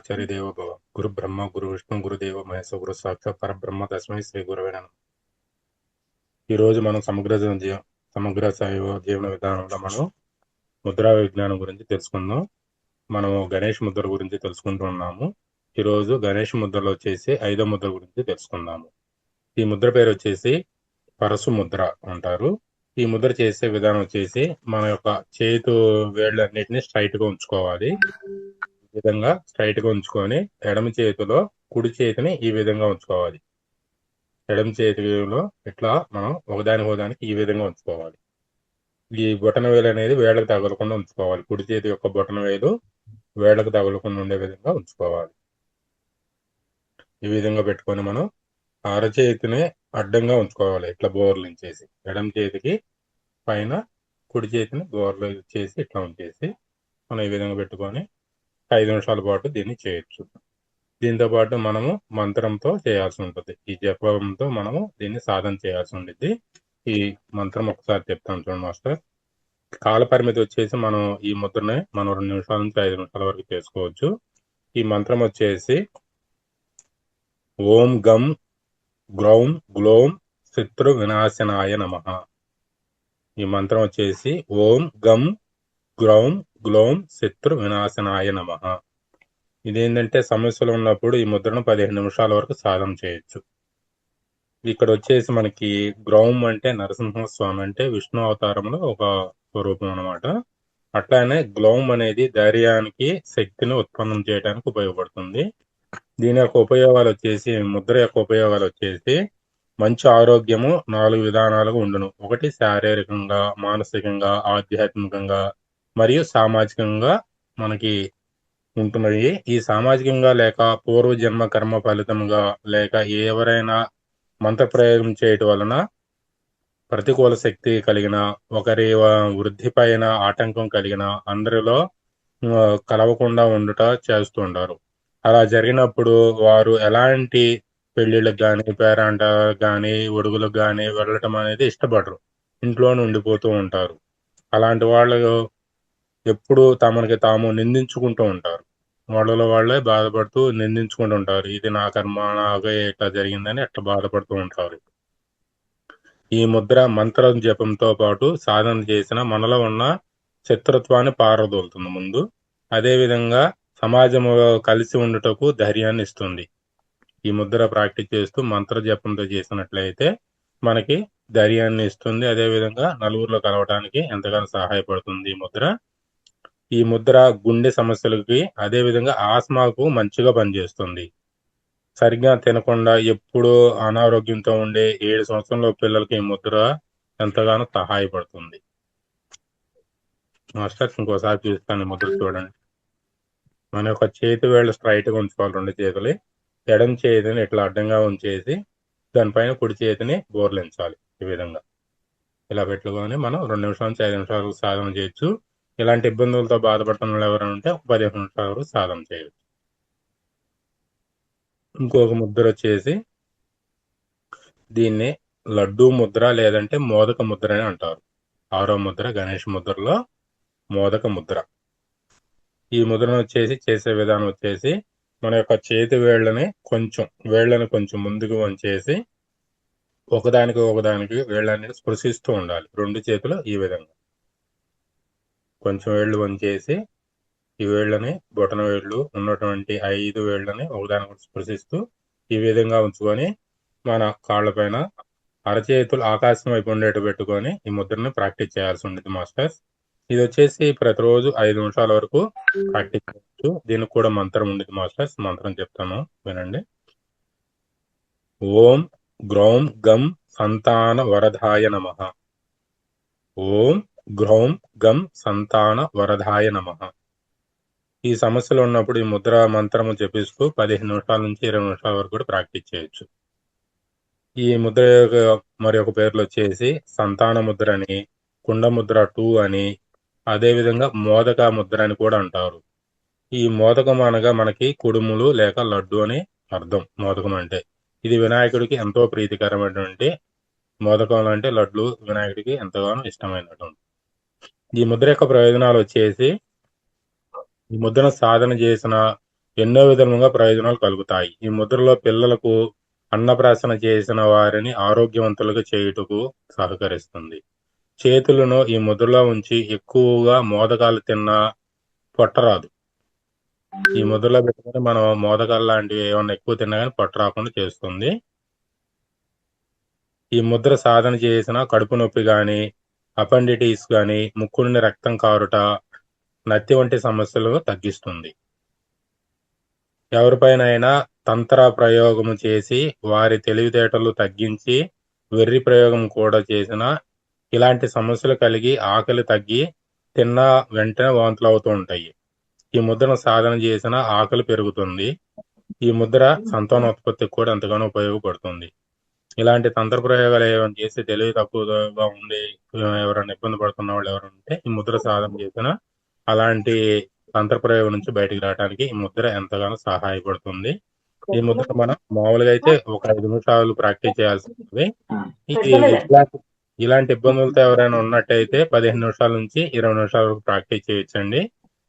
ఆచార్య దేవో భవ. గురు బ్రహ్మ గురు విష్ణు గురుదేవ మహేశ గురు సాక్షాత్ పరబ్రహ్మ తస్మై శ్రీ గురవే నమః. ఈ రోజు మనం సమగ్ర జీవన విధానంలో మనం ముద్రా విజ్ఞానం గురించి తెలుసుకుందాం. మనము గణేష్ ముద్ర గురించి తెలుసుకుంటూ ఉన్నాము. ఈరోజు గణేష్ ముద్రలో వచ్చేసి 5వ ముద్ర గురించి తెలుసుకుందాము. ఈ ముద్ర పేరు వచ్చేసి పరశు ముద్ర అంటారు. ఈ ముద్ర చేసే విధానం వచ్చేసి మన యొక్క చేతు వేళ్ళన్నిటిని స్ట్రైట్ గా ఉంచుకోవాలి. ఈ విధంగా స్ట్రైట్ గా ఉంచుకొని ఎడమ చేతిలో కుడి చేతిని ఈ విధంగా ఉంచుకోవాలి. ఎడమ చేతిలో ఇట్లా మనం ఒకదానికి ఈ విధంగా ఉంచుకోవాలి. ఈ బొటన వేలు అనేది వేళ్ళకు తగలకుండా ఉంచుకోవాలి. కుడి చేతి యొక్క బొటన వేలు వేళ్ళకు తగలకుండా ఉండే విధంగా ఉంచుకోవాలి. ఈ విధంగా పెట్టుకొని మనం అరచేతిని అడ్డంగా ఉంచుకోవాలి. ఇట్లా బోర్లు చేసి ఎడమ చేతికి పైన కుడి చేతిని బోర్లు చేసి ఇట్లా ఉంచేసి మనం ఈ విధంగా పెట్టుకొని 5 నిమిషాల పాటు దీన్ని చేయొచ్చు. దీంతో పాటు మనము మంత్రంతో చేయాల్సి ఉంటుంది. ఈ జపంతో మనము దీన్ని సాధన చేయాల్సి ఉంటుంది. ఈ మంత్రం ఒకసారి చెప్తాను చూడండి మాస్టర్. కాల పరిమితి వచ్చేసి మనం ఈ ముద్రని మనం 2 నిమిషాల నుంచి 5 నిమిషాల వరకు చేసుకోవచ్చు. ఈ మంత్రం వచ్చేసి ఓం గం గ్రౌం గ్లోం శత్రు వినాశనాయ నమః. ఈ మంత్రం వచ్చేసి ఓం గం గ్రౌం గ్లోం శత్రు వినాశనాయ నమః. ఇదేంటంటే సమస్యలు ఉన్నప్పుడు ఈ ముద్రను 15 నిమిషాల వరకు సాధన చేయొచ్చు. ఇక్కడ వచ్చేసి మనకి గ్రౌం అంటే నరసింహస్వామి అంటే విష్ణు అవతారంలో ఒక స్వరూపం అనమాట. అట్లానే గ్లౌం అనేది ధైర్యానికి శక్తిని ఉత్పన్నం చేయడానికి ఉపయోగపడుతుంది. దీని యొక్క ఉపయోగాలు వచ్చేసి ముద్ర యొక్క ఉపయోగాలు వచ్చేసి మంచి ఆరోగ్యము 4 విధానాలుగా ఉండును. ఒకటి శారీరకంగా, మానసికంగా, ఆధ్యాత్మికంగా మరియు సామాజికంగా మనకి ఉంటున్నాయి. ఈ సామాజికంగా లేక పూర్వజన్మ కర్మ ఫలితంగా లేక ఎవరైనా మంత్ర ప్రయోగం చేయటం వలన ప్రతికూల శక్తి కలిగిన ఒకరి వృద్ధి పైన ఆటంకం కలిగిన అందరిలో కలవకుండా ఉండుట చేస్తుంటారు. అలా జరిగినప్పుడు వారు ఎలాంటి పెళ్లిళ్ళకి కానీ పేరంటాలకు కానీ ఒడుగులకు కానీ వెళ్ళటం అనేది ఇష్టపడరు. ఇంట్లోనే ఉండిపోతూ ఉంటారు. అలాంటి వాళ్ళు ఎప్పుడు తమకి తాము నిందించుకుంటూ ఉంటారు. వాళ్ళలో వాళ్ళే బాధపడుతూ నిందించుకుంటూ ఉంటారు. ఇది నా కర్మ, నాకే ఇట్లా జరిగిందని అట్లా బాధపడుతూ ఉంటారు. ఈ ముద్ర మంత్రం జపంతో పాటు సాధన చేసిన మనలో ఉన్న శత్రుత్వాన్ని పారదోలుతుంది ముందు. అదేవిధంగా సమాజంలో కలిసి ఉండుటకు ధైర్యాన్ని ఇస్తుంది. ఈ ముద్ర ప్రాక్టీస్ చేస్తూ మంత్ర జపంతో చేసినట్లయితే మనకి ధైర్యాన్ని ఇస్తుంది. అదేవిధంగా నలుగురిలో కలవటానికి ఎంతగానో సహాయపడుతుంది ఈ ముద్ర. ఈ ముద్ర గుండె సమస్యలకి అదేవిధంగా ఆస్మాకు మంచిగా పనిచేస్తుంది. సరిగ్గా తినకుండా ఎప్పుడూ అనారోగ్యంతో ఉండే 7 సంవత్సరంలో పిల్లలకి ఈ ముద్ర ఎంతగానో సహాయపడుతుంది. మాస్టర్స్ ఇంకోసారి చూస్తాను. ముద్ర చూడండి. మన యొక్క చేతి వేళ్ళు స్ట్రైట్ గా ఉంచుకోవాలి. 2 చేతులు ఎడం చేతిని ఇట్లా అడ్డంగా ఉంచేసి దానిపైన కుడి చేతిని బోర్లించాలి. ఈ విధంగా ఇలా పెట్టుకొని మనం 2 నిమిషాల నుంచి 5 నిమిషాల వరకు సాధన చేయొచ్చు. ఇలాంటి ఇబ్బందులతో బాధపడుతున్న వాళ్ళు ఎవరైనా ఉంటే 15 నిమిషాల వరకు సాధన చేయొచ్చు. ఇంకొక ముద్ర వచ్చేసి దీన్ని లడ్డూ ముద్ర లేదంటే మోదక ముద్ర అని అంటారు. 6వ ముద్ర గణేష్ ముద్రలో మోదక ముద్ర. ఈ ముద్రను వచ్చేసి చేసే విధానం వచ్చేసి మన యొక్క చేతి వేళ్ళని కొంచెం ముందుకు వంచేసి ఒకదానికి వేళ్ళని స్పృశిస్తూ ఉండాలి. 2 చేతులు ఈ విధంగా కొంచెం వేళ్ళు వంచేసి ఈ వేళ్ళని బొటన వేళ్ళు ఉన్నటువంటి 5 వేళ్ళని ఒకదానికి స్పృశిస్తూ ఈ విధంగా ఉంచుకొని మన కాళ్ళపైన అరచేతులు ఆకాశం వైపు ఉండేట్టు పెట్టుకొని ఈ ముద్రని ప్రాక్టీస్ చేయాల్సి ఉంటుంది మాస్టర్స్. ఇది వచ్చేసి ప్రతిరోజు 5 నిమిషాల వరకు ప్రాక్టీస్ చేయొచ్చు. దీనికి కూడా మంత్రం ఉండేది మాస్టర్స్. మంత్రం చెప్తాను వినండి. ఓం గ్రౌం గం సంతాన వరదాయ నమః. ఓం గ్రౌం గం సంతాన వరదాయ నమః. ఈ సమస్యలు ఉన్నప్పుడు ఈ ముద్ర మంత్రము జపిస్తూ 15 నిమిషాల నుంచి 20 నిమిషాల వరకు కూడా ప్రాక్టీస్ చేయొచ్చు. ఈ ముద్ర మరి ఒక పేర్లు వచ్చేసి సంతాన ముద్ర అని, కుండ ముద్ర 2 అని, అదేవిధంగా మోదక ముద్ర అని కూడా అంటారు. ఈ మోదకం అనగా మనకి కుడుములు లేక లడ్డు అని అర్థం. మోదకం అంటే ఇది వినాయకుడికి ఎంతో ప్రీతికరమైనటువంటి మోదకం అంటే లడ్లు వినాయకుడికి ఎంతగానో ఇష్టమైనటువంటి. ఈ ముద్ర యొక్క ప్రయోజనాలు వచ్చేసి ఈ ముద్రను సాధన చేసిన ఎన్నో విధములుగా ప్రయోజనాలు కలుగుతాయి. ఈ ముద్రలో పిల్లలకు అన్నప్రాసన చేసిన వారిని ఆరోగ్యవంతులుగా చేయుటకు సహకరిస్తుంది. చేతులను ఈ ముద్రలో ఉంచి ఎక్కువగా మోదకాలు తిన్నా పొట్టరాదు. ఈ ముద్రలో పెట్టుకొని మనం మోదకాలు లాంటివి ఏమన్నా ఎక్కువ తిన్నా కానీ పొట్ట రాకుండా చేస్తుంది. ఈ ముద్ర సాధన చేసిన కడుపు నొప్పి గాని, అపెండిటిస్ గాని, ముక్కు నుండి రక్తం కారుట, నత్తి వంటి సమస్యలను తగ్గిస్తుంది. ఎవరిపైనైనా తంత్ర ప్రయోగము చేసి వారి తెలివితేటలు తగ్గించి వెర్రి ప్రయోగం కూడా చేసిన ఇలాంటి సమస్యలు కలిగి ఆకలి తగ్గి తిన్నా వెంటనే వాంతులు అవుతూ ఉంటాయి. ఈ ముద్రను సాధన చేసిన ఆకలి పెరుగుతుంది. ఈ ముద్ర సంతానోత్పత్తికి కూడా ఎంతగానో ఉపయోగపడుతుంది. ఇలాంటి తంత్ర ప్రయోగాలు ఏమైనా చేసి తెలివి తక్కువగా ఉండి ఎవరైనా ఇబ్బంది పడుతున్న వాళ్ళు ఎవరు ఉంటే ఈ ముద్ర సాధన చేసిన అలాంటి తంత్ర ప్రయోగం నుంచి బయటికి రావడానికి ఈ ముద్ర ఎంతగానో సహాయపడుతుంది. ఈ ముద్ర మనం మామూలుగా అయితే ఒక 5 నిమిషాలు ప్రాక్టీస్ చేయాల్సి ఉంటుంది. ఇలాంటి ఇబ్బందులతో ఎవరైనా ఉన్నట్టయితే 15 నిమిషాల నుంచి 20 నిమిషాల వరకు ప్రాక్టీస్ చేయొచ్చండి.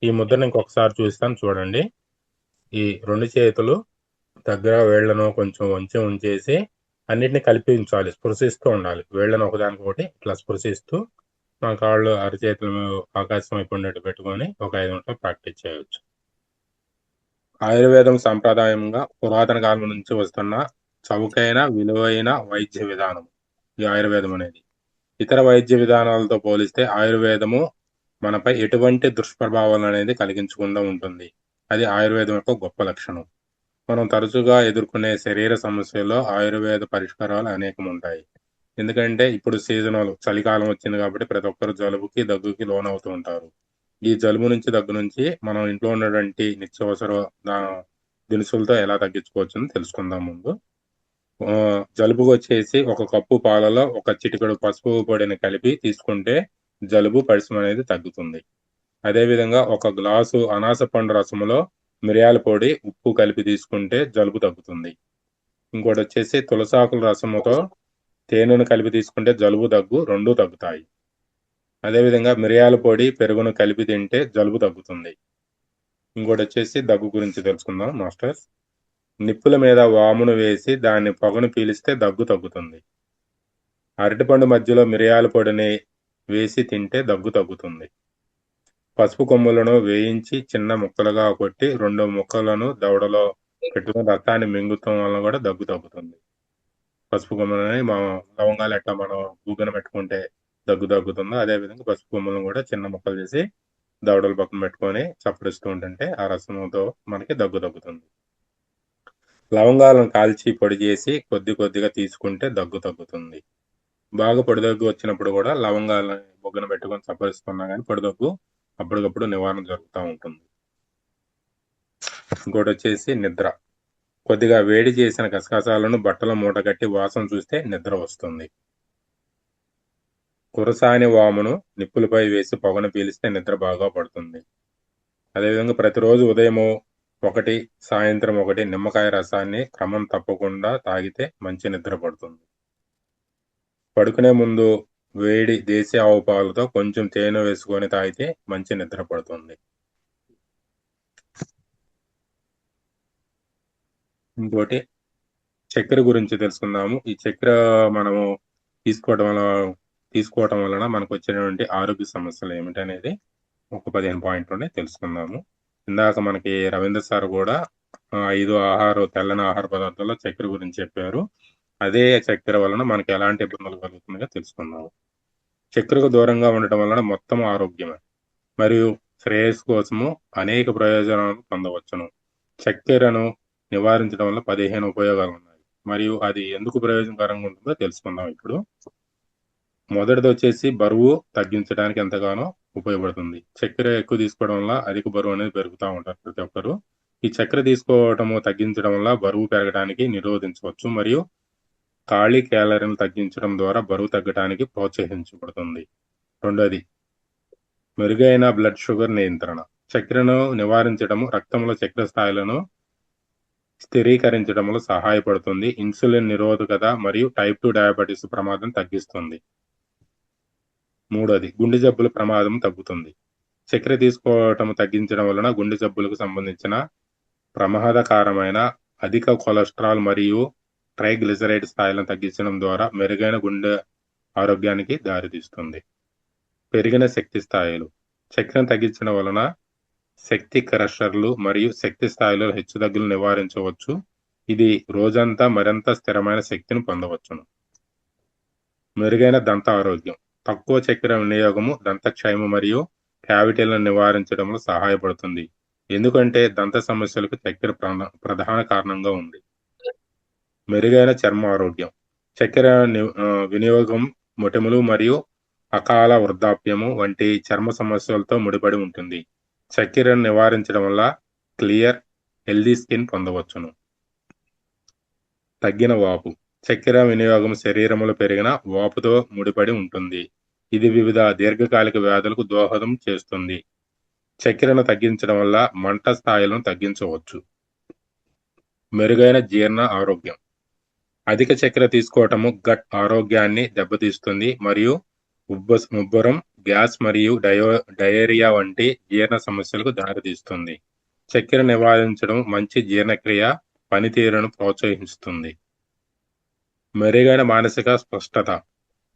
ఈ ముద్రను ఇంకొకసారి చూస్తాను చూడండి. ఈ 2 చేతులు దగ్గర వేళ్లను కొంచెం వంచి ఉంచేసి అన్నిటిని కలిపి ఉంచాలి. స్పృశిస్తూ ఉండాలి. వేళ్లను ఒకదానికొకటి ఇట్లా స్పృశిస్తూ మన కాళ్ళు అరచేతులు ఆకాశం వైపు ఉండేట్టు పెట్టుకొని ఒక 5 నిమిషాలు ప్రాక్టీస్ చేయవచ్చు. ఆయుర్వేదం సంప్రదాయంగా పురాతన కాలం నుంచి వస్తున్న చౌకైన విలువైన వైద్య విధానం ఈ ఆయుర్వేదం అనేది. ఇతర వైద్య విధానాలతో పోలిస్తే ఆయుర్వేదము మనపై ఎటువంటి దుష్ప్రభావాలు అనేది కలిగించకుండా ఉంటుంది. అది ఆయుర్వేదం యొక్క గొప్ప లక్షణం. మనం తరచుగా ఎదుర్కొనే శరీర సమస్యల్లో ఆయుర్వేద పరిష్కారాలు అనేకం ఉంటాయి. ఎందుకంటే ఇప్పుడు సీజనల్ చలికాలం వచ్చింది కాబట్టి ప్రతి ఒక్కరు జలుబుకి దగ్గుకి లోనవుతూ ఉంటారు. ఈ జలుబు నుంచి దగ్గు నుంచి మనం ఇంట్లో ఉన్నటువంటి నిత్యావసర దినుసులతో ఎలా తగ్గించుకోవచ్చని తెలుసుకుందాం ముందు. జలుబుకు వచ్చేసి ఒక కప్పు పాలలో ఒక చిటికెడు పసుపు పొడిని కలిపి తీసుకుంటే జలుబు పరిశ్రమ అనేది తగ్గుతుంది. అదేవిధంగా ఒక గ్లాసు అనాస పండు రసములో మిరియాల పొడి ఉప్పు కలిపి తీసుకుంటే జలుబు తగ్గుతుంది. ఇంకోటి వచ్చేసి తులసాకుల రసముతో తేనెను కలిపి తీసుకుంటే జలుబు దగ్గు రెండూ తగ్గుతాయి. అదేవిధంగా మిరియాల పొడి పెరుగును కలిపి తింటే జలుబు తగ్గుతుంది. ఇంకోటి వచ్చేసి దగ్గు గురించి తెలుసుకుందాం మాస్టర్స్. నిప్పుల మీద వామును వేసి దాన్ని పొగను పీలిస్తే దగ్గు తగ్గుతుంది. అరటిపండు మధ్యలో మిరియాల పొడిని వేసి తింటే దగ్గు తగ్గుతుంది. పసుపు కొమ్ములను వేయించి చిన్న ముక్కలుగా కొట్టి 2 ముక్కలను దవడలో పెట్టుకుని రక్తాన్ని మింగుతాం వలన కూడా దగ్గు తగ్గుతుంది. పసుపు కొమ్ములని లవంగాలు ఎట్లా మనం బూగన పెట్టుకుంటే దగ్గు తగ్గుతుందో అదేవిధంగా పసుపు కొమ్ములను కూడా చిన్న ముక్కలు చేసి దవడల పక్కన పెట్టుకొని చప్పరిస్తూ ఉంటుంటే ఆ రసంతో మనకి దగ్గు తగ్గుతుంది. లవంగాలను కాల్చి పొడి చేసి కొద్ది కొద్దిగా తీసుకుంటే దగ్గు తగ్గుతుంది. బాగా పొడి దగ్గు వచ్చినప్పుడు కూడా లవంగాలను బొగ్గన పెట్టుకొని చప్పరిస్తున్నా కానీ పొడి దగ్గు అప్పటికప్పుడు నివారణ జరుగుతూ ఉంటుంది. ఇంకోటి వచ్చేసి నిద్ర. కొద్దిగా వేడి చేసిన గసగసాలను బట్టల మూట కట్టి వాసన చూస్తే నిద్ర వస్తుంది. కురసాని వామును నిప్పులపై వేసి పొగను పీలిస్తే నిద్ర బాగా పడుతుంది. అదేవిధంగా ప్రతిరోజు ఉదయము 1, సాయంత్రం 1 నిమ్మకాయ రసాన్ని క్రమం తప్పకుండా తాగితే మంచి నిద్ర పడుతుంది. పడుకునే ముందు వేడి దేశీ ఆవు పాలతో కొంచెం తేనె వేసుకొని తాగితే మంచి నిద్ర పడుతుంది. ఇంకోటి చక్కెర గురించి తెలుసుకుందాము. ఈ చక్కెర మనము తీసుకోవటం వలన మనకు వచ్చినటువంటి ఆరోగ్య సమస్యలు ఏమిటనేది ఒక 15 పాయింట్లోనే తెలుసుకుందాము. ఇందాక మనకి రవీంద్ర సార్ కూడా 5 తెల్లని ఆహార పదార్థాల్లో చక్కెర గురించి చెప్పారు. అదే చక్కెర వలన మనకి ఎలాంటి ఇబ్బందులు కలుగుతున్నాయో తెలుసుకుందాము. చక్కెరకు దూరంగా ఉండటం వలన మొత్తం ఆరోగ్యమే మరియు శ్రేయస్సు కోసము అనేక ప్రయోజనాలు పొందవచ్చును. చక్కెరను నివారించడం వల్ల 15 ఉపయోగాలు ఉన్నాయి మరియు అది ఎందుకు ప్రయోజనకరంగా ఉంటుందో తెలుసుకుందాం ఇప్పుడు. మొదటిది వచ్చేసి బరువు తగ్గించడానికి ఎంతగానో ఉపయోగపడుతుంది. చక్కెర ఎక్కువ తీసుకోవడం వల్ల అధిక బరువు అనేది పెరుగుతూ ఉంటారు ప్రతి ఒక్కరు. ఈ చక్కెర తీసుకోవటము తగ్గించడం వల్ల బరువు పెరగడానికి నిరోధించవచ్చు మరియు ఖాళీ క్యాలరీలను తగ్గించడం ద్వారా బరువు తగ్గడానికి ప్రోత్సహించబడుతుంది. రెండోది మెరుగైన బ్లడ్ షుగర్ నియంత్రణ. చక్కెరను నివారించడము రక్తంలో చక్కెర స్థాయిలను స్థిరీకరించడంలో సహాయపడుతుంది. ఇన్సులిన్ నిరోధకత మరియు టైప్ 2 డయాబెటీస్ ప్రమాదం తగ్గిస్తుంది. మూడోది గుండె జబ్బుల ప్రమాదం తగ్గుతుంది. చక్కెర తీసుకోవటం తగ్గించడం వలన గుండె జబ్బులకు సంబంధించిన ప్రమాదకరమైన అధిక కొలెస్ట్రాల్ మరియు ట్రైగ్లిజరైడ్ స్థాయిలను తగ్గించడం ద్వారా మెరుగైన గుండె ఆరోగ్యానికి దారితీస్తుంది. పెరిగిన శక్తి స్థాయిలు. చక్కెరను తగ్గించడం వలన శక్తి క్రషర్లు మరియు శక్తి స్థాయిలో హెచ్చుతగ్గులు నివారించవచ్చు. ఇది రోజంతా మరింత స్థిరమైన శక్తిని పొందవచ్చును. మెరుగైన దంత ఆరోగ్యం. తక్కువ చక్కెర వినియోగము దంతక్షయము మరియు క్యావిటీలను నివారించడంలో సహాయపడుతుంది. ఎందుకంటే దంత సమస్యలకు చక్కెర ప్రధాన కారణంగా ఉంది. మెరుగైన చర్మ ఆరోగ్యం. చక్కెర వినియోగం మొటిమలు మరియు అకాల వృద్ధాప్యము వంటి చర్మ సమస్యలతో ముడిపడి ఉంటుంది. చక్కెరను నివారించడం వల్ల క్లియర్, హెల్దీ స్కిన్ పొందవచ్చును. తగ్గిన వాపు. చక్కెర వినియోగం శరీరంలో పెరిగిన వాపుతో ముడిపడి ఉంటుంది. ఇది వివిధ దీర్ఘకాలిక వ్యాధులకు దోహదం చేస్తుంది. చక్కెరను తగ్గించడం వల్ల మంట స్థాయిలను తగ్గించవచ్చు. మెరుగైన జీర్ణ ఆరోగ్యం. అధిక చక్కెర తీసుకోవటము గట్ ఆరోగ్యాన్ని దెబ్బతీస్తుంది మరియు ఉబ్బరం, గ్యాస్ మరియు డయేరియా వంటి జీర్ణ సమస్యలకు దారితీస్తుంది. చక్కెర నివారించడం మంచి జీర్ణక్రియ పనితీరును ప్రోత్సహిస్తుంది. మెరుగైన మానసిక స్పష్టత.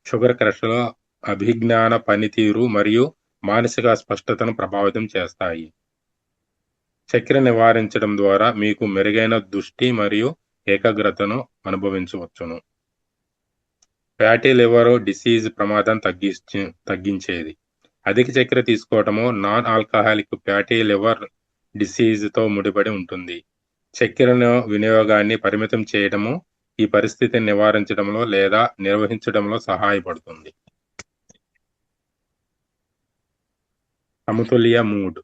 షుగర్ క్రష్లో అభిజ్ఞాన పనితీరు మరియు మానసిక స్పష్టతను ప్రభావితం చేస్తాయి. చక్కెర నివారించడం ద్వారా మీకు మెరుగైన దృష్టి మరియు ఏకాగ్రతను అనుభవించవచ్చును. ఫ్యాటీ లివర్ డిసీజ్ ప్రమాదం తగ్గించేది. అధిక చక్కెర తీసుకోవటము నాన్ ఆల్కహాలిక్ ఫ్యాటీ లివర్ డిసీజ్తో ముడిపడి ఉంటుంది. చక్కెర వినియోగాన్ని పరిమితం చేయడము ఈ పరిస్థితిని నివారించడంలో లేదా నిర్వహించడంలో సహాయపడుతుంది. సమతుల్య మూడ్.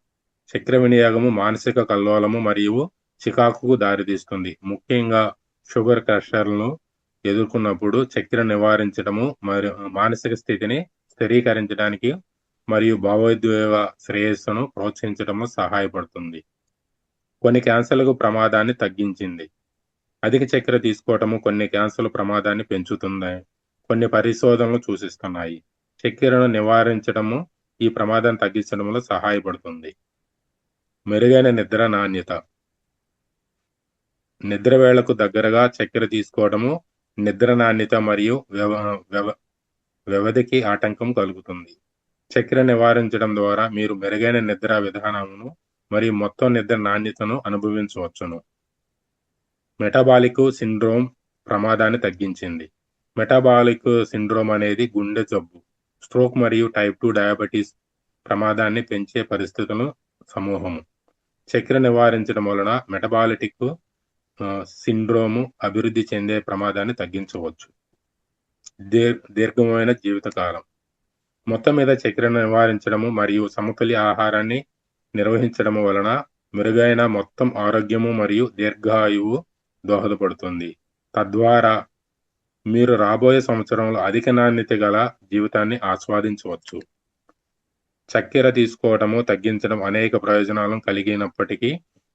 చక్కెర వినియోగము మానసిక కల్లోలము మరియు చికాకుకు దారితీస్తుంది. ముఖ్యంగా షుగర్ క్రషర్లను ఎదుర్కొన్నప్పుడు చక్కెర నివారించడము మరియు మానసిక స్థితిని స్థిరీకరించడానికి మరియు భావోద్వేగ శ్రేయస్సును ప్రోత్సహించడంలో సహాయపడుతుంది. కొన్ని క్యాన్సర్లకు ప్రమాదాన్ని తగ్గించింది. అధిక చక్కెర తీసుకోవటము కొన్ని క్యాన్సర్ల ప్రమాదాన్ని పెంచుతుంది. కొన్ని పరిశోధనలు సూచిస్తున్నాయి. చక్కెరను నివారించడము ఈ ప్రమాదాన్ని తగ్గించడంలో సహాయపడుతుంది. మెరుగైన నిద్ర నాణ్యత. నిద్ర వేళకు దగ్గరగా చక్కెర తీసుకోవడము నిద్ర నాణ్యత మరియు వ్యవధికి ఆటంకం కలుగుతుంది. చక్కెర నివారించడం ద్వారా మీరు మెరుగైన నిద్ర విధానమును మరియు మొత్తం నిద్ర నాణ్యతను అనుభవించవచ్చును. మెటబాలిక్ సిండ్రోమ్ ప్రమాదాన్ని తగ్గించింది. మెటబాలిక్ సిండ్రోమ్ అనేది గుండె జబ్బు, స్ట్రోక్ మరియు టైప్ 2 డయాబెటీస్ ప్రమాదాన్ని పెంచే పరిస్థితుల సమూహము. చక్కెర నివారించడం వలన మెటబాలిటిక్ సిండ్రోము అభివృద్ధి చెందే ప్రమాదాన్ని తగ్గించవచ్చు. దీర్ఘమైన జీవితకాలం. మొత్తం మీద చక్కెరను నివారించడము మరియు సమతుల్య ఆహారాన్ని నిర్వహించడము వలన మెరుగైన మొత్తం ఆరోగ్యము మరియు దీర్ఘాయువు దోహదపడుతుంది. తద్వారా మీరు రాబోయే సంవత్సరంలో అధిక నాణ్యత గల జీవితాన్ని ఆస్వాదించవచ్చు. చక్కెర తీసుకోవటము తగ్గించడం అనేక ప్రయోజనాలను కలిగినప్పటికీ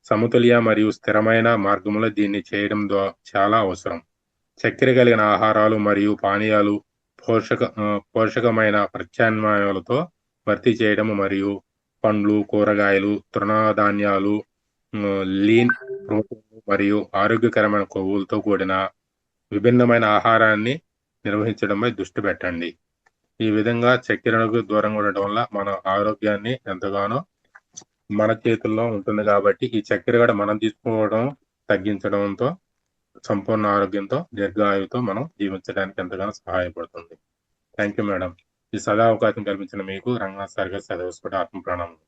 సమతుల్య మరియు స్థిరమైన మార్గంలో దీన్ని చేయడం చాలా అవసరం. చక్కెర కలిగిన ఆహారాలు మరియు పానీయాలు పోషకమైన ప్రత్యామ్నాయాలతో భర్తీ చేయడం మరియు పండ్లు, కూరగాయలు, తృణధాన్యాలు, లీన్ ప్రోటీన్ మరియు ఆరోగ్యకరమైన కొవ్వులతో కూడిన విభిన్నమైన ఆహారాన్ని నిర్వహించడంపై దృష్టి పెట్టండి. ఈ విధంగా చక్కెరకు దూరంగా ఉండటం వల్ల మన ఆరోగ్యాన్ని ఎంతగానో మన చేతుల్లో ఉంటుంది. కాబట్టి ఈ చక్కెర కూడా మనం తీసుకోవడం తగ్గించడంతో సంపూర్ణ ఆరోగ్యంతో దీర్ఘాయువుతో మనం జీవించడానికి ఎంతగానో సహాయపడుతుంది. Thank you madam. ఈ సదా అవకాశం కల్పించిన మీకు రంగనాథ్ సార్ గారు సదవస్పటి ఆత్మ ప్రణామం.